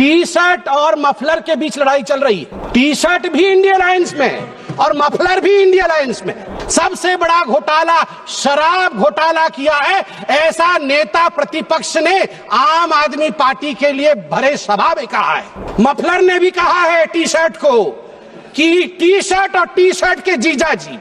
T shirt और muffler के बीच लड़ाई चल रही है। टी शर्ट भी इंडिया अलायंस में है और मफलर भी इंडिया अलायंस में है। सबसे बड़ा घोटाला शराब घोटाला किया है, ऐसा नेता प्रतिपक्ष ने आम आदमी पार्टी के लिए भरे सभा में कहा है। मफलर ने भी कहा है टी शर्ट को कि टी शर्ट और टी शर्ट के जीजाजी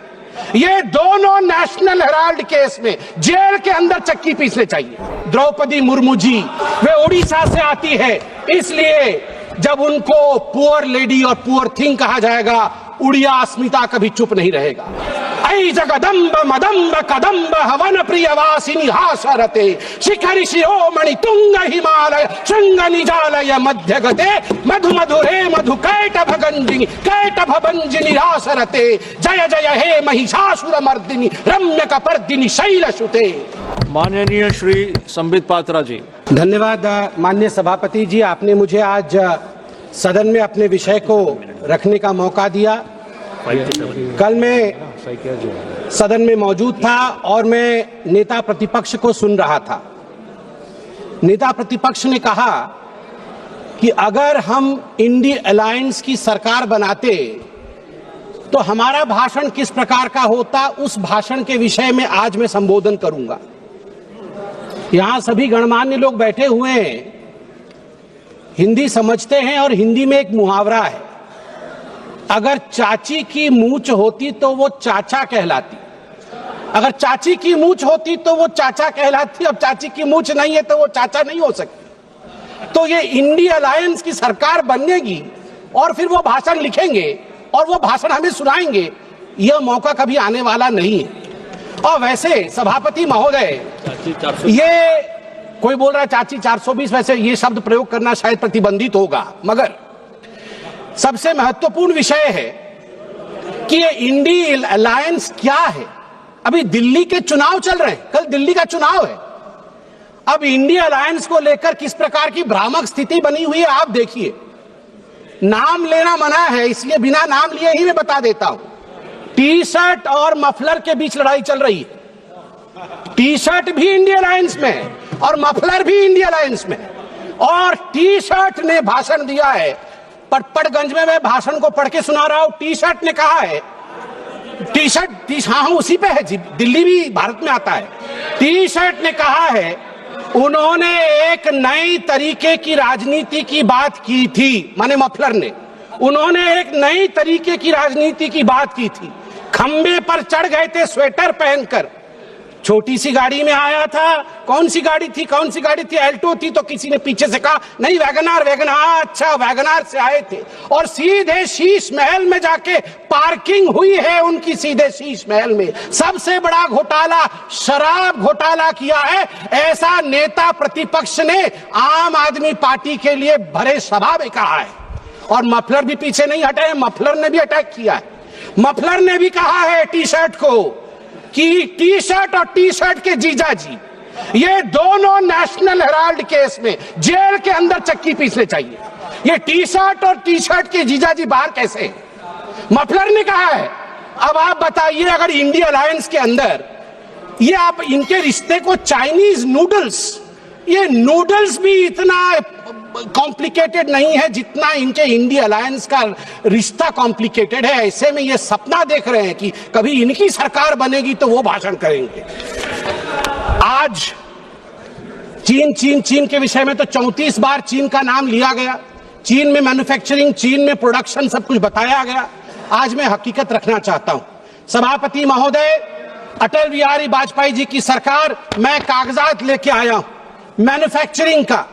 ये दोनों नेशनल हेराल्ड केस में जेल के अंदर चक्की पीसने चाहिए। द्रौपदी मुर्मू जी वे उड़ीसा से आती है, इसलिए जब उनको पुअर लेडी और पुअर थिंग कहा जाएगा, उड़िया अस्मिता कभी चुप नहीं रहेगा। ऐ जगदम्ब मदम्ब कदम्ब हवन प्रिय वासिनी हासरते शिखरि शिरोमणि तुंग हिमालय शृंग निजालय मध्य गते मधु मधुरे मधु कैटभ भंजिनी रासरते जय जय हे महिषासुर मर्दिनी रम्य कपर्दिनी शैलसुते। माननीय श्री संबित पात्रा जी। धन्यवाद माननीय सभापति जी, आपने मुझे आज सदन में अपने विषय को रखने का मौका दिया। कल मैं सदन में मौजूद था और मैं नेता प्रतिपक्ष को सुन रहा था। नेता प्रतिपक्ष ने कहा कि अगर हम इंडिया अलायंस की सरकार बनाते तो हमारा भाषण किस प्रकार का होता, उस भाषण के विषय में आज मैं संबोधन करूंगा। यहां सभी गणमान्य लोग बैठे हुए हैं, हिंदी समझते हैं और हिंदी में एक मुहावरा है, अगर चाची की मूंछ होती तो वो चाचा कहलाती, अगर चाची की मूंछ होती तो वो चाचा कहलाती, अब चाची की मूंछ नहीं है तो वो चाचा नहीं हो सकती। तो ये इंडिया अलायंस की सरकार बनेगी और फिर वो भाषण लिखेंगे और वो भाषण हमें सुनाएंगे, यह मौका कभी आने वाला नहीं है। और वैसे सभापति महोदय, ये कोई बोल रहा है चाची 420, वैसे ये शब्द प्रयोग करना शायद प्रतिबंधित होगा, मगर सबसे महत्वपूर्ण विषय है कि ये इंडिया अलायंस क्या है। अभी दिल्ली के चुनाव चल रहे हैं, कल दिल्ली का चुनाव है। अब इंडिया अलायंस को लेकर किस प्रकार की भ्रामक स्थिति बनी हुई है आप देखिए। नाम लेना मना है, इसलिए बिना नाम लिए ही मैं बता देता हूं। टी शर्ट और मफलर के बीच लड़ाई चल रही है। टी शर्ट भी इंडिया अलायंस में है और मफलर भी इंडिया अलायंस में है। और टी शर्ट ने भाषण दिया है, पटपड़गंज में मैं भाषण को पढ़ के सुना रहा हूं। टी शर्ट ने कहा है, टी शर्ट हाँ उसी पे है जी, दिल्ली भी भारत में आता है। टी शर्ट ने कहा है उन्होंने एक नई तरीके की राजनीति की बात की थी, माने मफलर ने, उन्होंने एक नई तरीके की राजनीति की बात की थी। खंबे पर चढ़ गए थे स्वेटर पहनकर, छोटी सी गाड़ी में आया था। कौन सी गाड़ी थी, कौन सी गाड़ी थी, एल्टो थी, तो किसी ने पीछे से कहा नहीं वैगनार, अच्छा वैगनार से आए थे और सीधे शीश महल में जाके पार्किंग हुई है उनकी, सीधे शीश महल में। सबसे बड़ा घोटाला शराब घोटाला किया है, ऐसा नेता प्रतिपक्ष ने आम आदमी पार्टी के लिए भरे सभा में कहा है। और मफलर भी पीछे नहीं हटे, मफलर ने भी अटैक किया है। मफलर ने भी कहा है टी शर्ट को कि टी शर्ट और टी शर्ट के जीजाजी ये दोनों नेशनल हेराल्ड केस में जेल के अंदर चक्की पीसने चाहिए। ये टी शर्ट और टी शर्ट के जीजाजी बाहर कैसे हैं? मफलर ने कहा है। अब आप बताइए, अगर इंडिया अलायंस के अंदर ये आप इनके रिश्ते को चाइनीज नूडल्स, ये नूडल्स भी इतना कॉम्प्लिकेटेड नहीं है जितना इनके इंडिया अलायंस का रिश्ता कॉम्प्लिकेटेड है। ऐसे में ये सपना देख रहे हैं कि कभी इनकी सरकार बनेगी तो वो भाषण करेंगे। आज चीन के विषय में तो 34 बार चीन का नाम लिया गया, चीन में मैन्युफैक्चरिंग, चीन में प्रोडक्शन, सब कुछ बताया गया। आज मैं हकीकत रखना चाहता हूं। सभापति महोदय, अटल बिहारी वाजपेयी जी की सरकार, मैं कागजात लेके आया हूं मैन्युफैक्चरिंग का।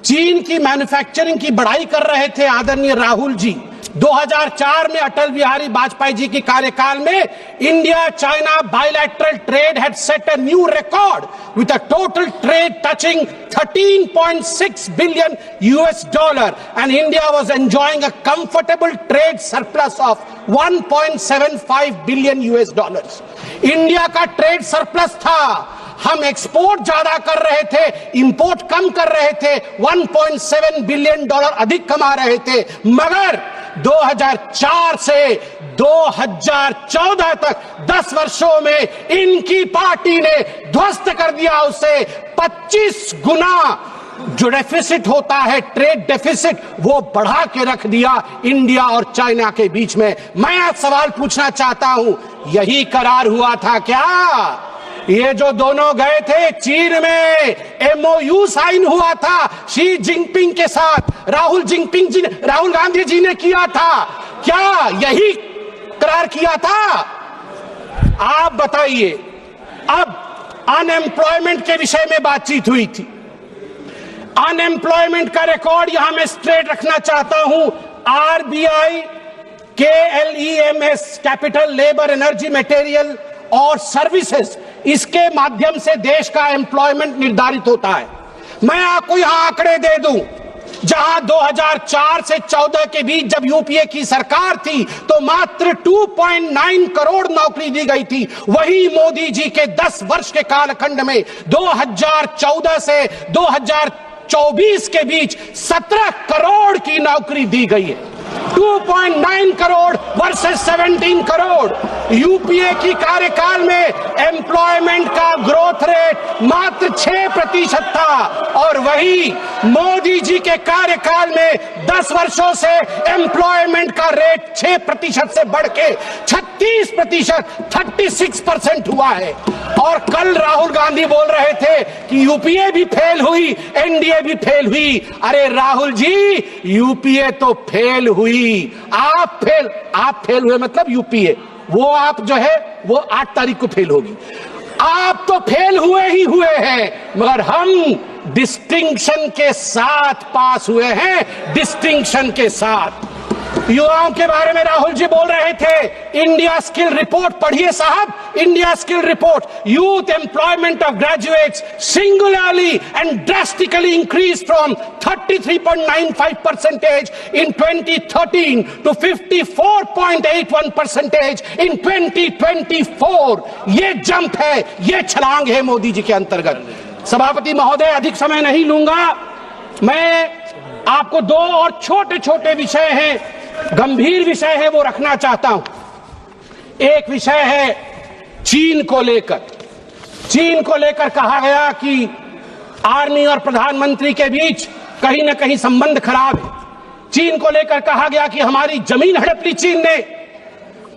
चीन की मैन्युफैक्चरिंग की बढ़ाई कर रहे थे आदरणीय राहुल जी। 2004 में अटल बिहारी वाजपेयी जी के कार्यकाल में India China bilateral trade had set a new record with a total trade touching 13.6 billion US dollar and India was enjoying a comfortable trade surplus of 1.75 billion US dollars. India का ट्रेड सरप्लस था, हम export ज्यादा कर रहे थे, import कम कर रहे थे, 1.7 बिलियन डॉलर अधिक कमा रहे थे। मगर 2004 से 2014 तक 10 वर्षों में इनकी पार्टी ने ध्वस्त कर दिया उसे 25 गुना। जो डेफिसिट होता है, ट्रेड डेफिसिट, वो बढ़ा के रख दिया इंडिया और चाइना के बीच में। मैं आज सवाल पूछना चाहता हूं, यही करार हुआ था क्या? ये जो दोनों गए थे चीन में, MOU साइन हुआ था शी जिनपिंग के साथ, राहुल गांधी जी ने किया था क्या? यही करार किया था? आप बताइए। अब अनएम्प्लॉयमेंट के विषय में बातचीत हुई थी। अनएम्प्लॉयमेंट का रिकॉर्ड यहां मैं स्ट्रेट रखना चाहता हूं। RBI KLEMS, capital, labour, energy, material और सर्विसेज, इसके माध्यम से देश का एम्प्लॉयमेंट निर्धारित होता है। मैं आपको यहां आंकड़े दे दूं, जहां 2004 से 14 के बीच जब यूपीए की सरकार थी तो मात्र 2.9 करोड़ नौकरी दी गई थी। वही मोदी जी के 10 वर्ष के कालखंड में 2014 से 2024 के बीच 17 करोड़ की नौकरी दी गई है। 2.9 करोड़ वर्सेस 17 करोड़। यूपीए की कार्यकाल में एम्प्लॉयमेंट का ग्रोथ रेट मात्र 6% था और वही मोदी जी के कार्यकाल में 10 वर्षों से एम्प्लॉयमेंट का रेट 6% से बढ़ के 36%, 36% हुआ है। और कल राहुल गांधी बोल रहे थे कि यूपीए भी फेल हुई, एनडीए भी फेल हुई। अरे राहुल जी, यूपीए तो फेल हुई, आप फेल हुए मतलब यूपीए, वो आप जो है वो 8 तारीख को फेल होगी। आप तो फेल हुए ही हुए हैं, मगर हम डिस्टिंक्शन के साथ पास हुए हैं, डिस्टिंक्शन के साथ। युवाओं के बारे में राहुल जी बोल रहे थे। इंडिया स्किल रिपोर्ट पढ़िए साहब, India skill report. Youth employment of graduates singularly and drastically increase from 33.95% in 2013 to 54.81% in 2024। ये जंप है, ये छलांग है मोदी जी के अंतर्गत। सभापति महोदय, अधिक समय नहीं लूंगा। मैं आपको 2 और छोटे छोटे विषय हैं, गंभीर विषय है, वो रखना चाहता हूं। एक विषय है चीन को लेकर। चीन को लेकर कहा गया कि आर्मी और प्रधानमंत्री के बीच कहीं ना कहीं संबंध खराब है। चीन को लेकर कहा गया कि हमारी जमीन हड़प ली चीन ने।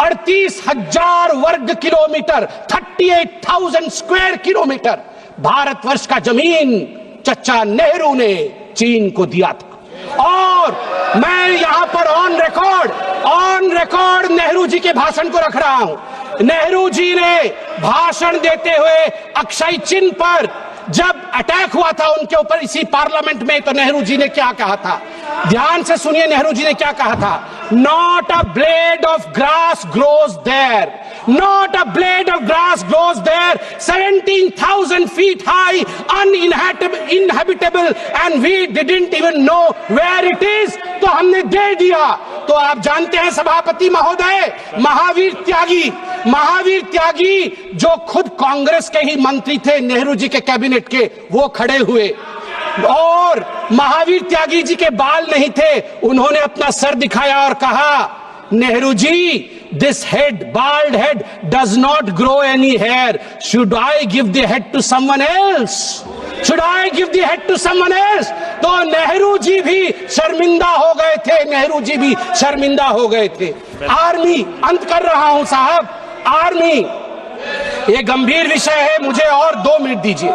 38,000 वर्ग किलोमीटर, 38,000 स्क्वायर किलोमीटर भारतवर्ष का जमीन चचा नेहरू ने चीन को दिया था। और मैं यहां पर ऑन रिकॉर्ड नेहरू जी के भाषण को रख रहा हूं। नेहरू जी ने भाषण देते हुए अक्षय चिन्ह पर जब अटैक हुआ था उनके ऊपर इसी पार्लियामेंट में, तो नेहरू जी ने क्या कहा था? ध्यान से सुनिए, नेहरू जी ने क्या कहा था? Not a blade of grass grows there, not a blade of grass grows there, 17,000 feet high, uninhabitable and we didn't even know where it is। तो हमने दे दिया। तो आप जानते हैं सभापति महोदय, महावीर त्यागी जो खुद कांग्रेस के ही मंत्री थे नेहरू जी के कैबिनेट के, वो खड़े हुए और महावीर त्यागी जी के बाल नहीं थे, उन्होंने अपना सर दिखाया और कहा, Nehru ji, this head, bald head does not grow any hair. Should I give the head to someone else? Should I give the head to someone else? तो नेहरू जी भी शर्मिंदा हो गए थे, नेहरू जी भी शर्मिंदा हो गए थे। आर्मी, अंत कर रहा हूं साहब, आर्मी ये गंभीर विषय है, मुझे और 2 मिनट दीजिए।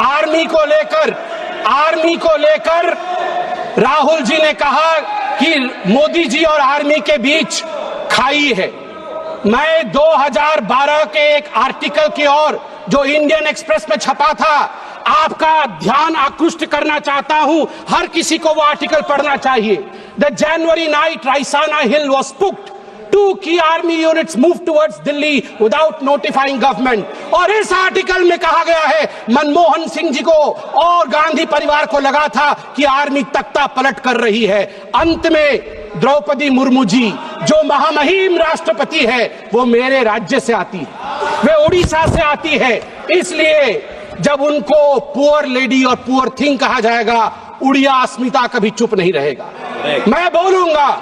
आर्मी को लेकर राहुल जी ने कहा कि मोदी जी और आर्मी के बीच खाई है। मैं 2012 के एक आर्टिकल की ओर जो इंडियन एक्सप्रेस में छपा था, आपका ध्यान आकृष्ट करना चाहता हूं। हर किसी को वो आर्टिकल पढ़ना चाहिए। The January night Raisina hill was puked, 2 key army units moved towards Delhi without notifying government। और इस आर्टिकल में कहा गया है मनमोहन सिंह जी को और गांधी परिवार को लगा था कि आर्मी तख्ता पलट कर रही है। अंत में द्रौपदी मुर्मू जी जो महामहिम राष्ट्रपति है, वो मेरे राज्य से आती है, वे उड़ीसा से आती है। इसलिए जब उनको पुअर लेडी और पुअर थिंग कहा जाएगा, उड़िया अस्मिता कभी चुप नहीं रहेगा। मैं बोलूंगा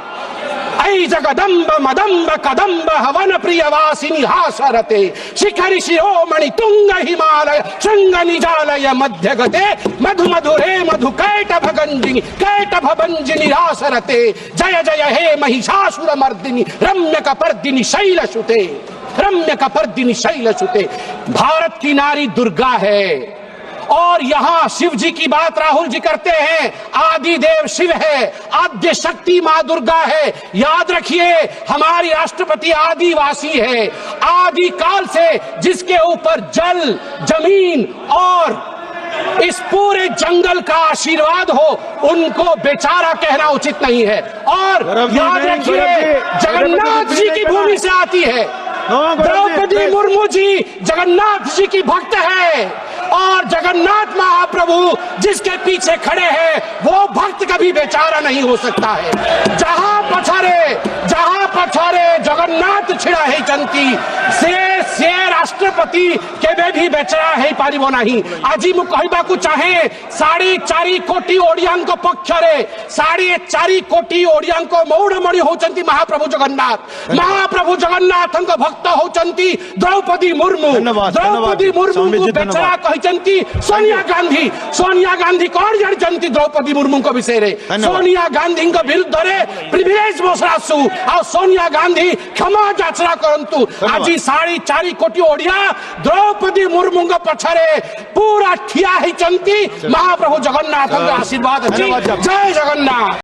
ऐ जगदम्ब मदम्ब कदम्ब हवन प्रियवासिनी हासरते शिखरि शिरोमणि तुंग हिमालय शृंग निजालय मध्य गते मधु मधुरे मधु कैटभ भंजिनी रासरते जय जय हे महिषासुर मर्दिनी रम्य कपर्दिनी शैलसुते रम्य कपर्दिनी शैलसुते। भारत की नारी दुर्गा है और यहाँ शिव जी की बात राहुल जी करते हैं। आदि देव शिव है, आद्य शक्ति माँ दुर्गा है। याद रखिए हमारी राष्ट्रपति आदिवासी है, आदि काल से जिसके ऊपर जल जमीन और इस पूरे जंगल का आशीर्वाद हो, उनको बेचारा कहना उचित नहीं है। और याद रखिए जगन्नाथ जी की भूमि से आती है। द्रौपदी मुर्मू जी जगन्नाथ जी की भक्त है और जगन्नाथ महाप्रभु जिसके पीछे खड़े हैं वो भक्त कभी बेचारा नहीं हो सकता है। जहां पछारे जगन्नाथ छिड़ा है चंती से राष्ट्रपति केबे भी बेचारा है पारिबो नहीं। आज मु कहबाकू चाहे 4.5 कोटी ओडियांक पक्षरे 4.5 कोटी ओडियांक मौड़मणि होचंती महाप्रभु जगन्नाथ भक्त होचंती द्रौपदी मुर्मू। द्रौपदी मुर्मू को बेचारा कहचंती सोनिया गांधी कौन जानचंती द्रौपदी मुर्मू को विषय रे सोनिया गांधी विरुद्ध रे प्रिविलेज बसरासु आ सोनिया गांधी क्षमा याचना करंतु। आज 4.5 कोटी ओडिया द्रौपदी मुर्मू पछरे पूरा ठिया ही चंती महाप्रभु जगन्नाथ आशीर्वाद। जय जगन्नाथ।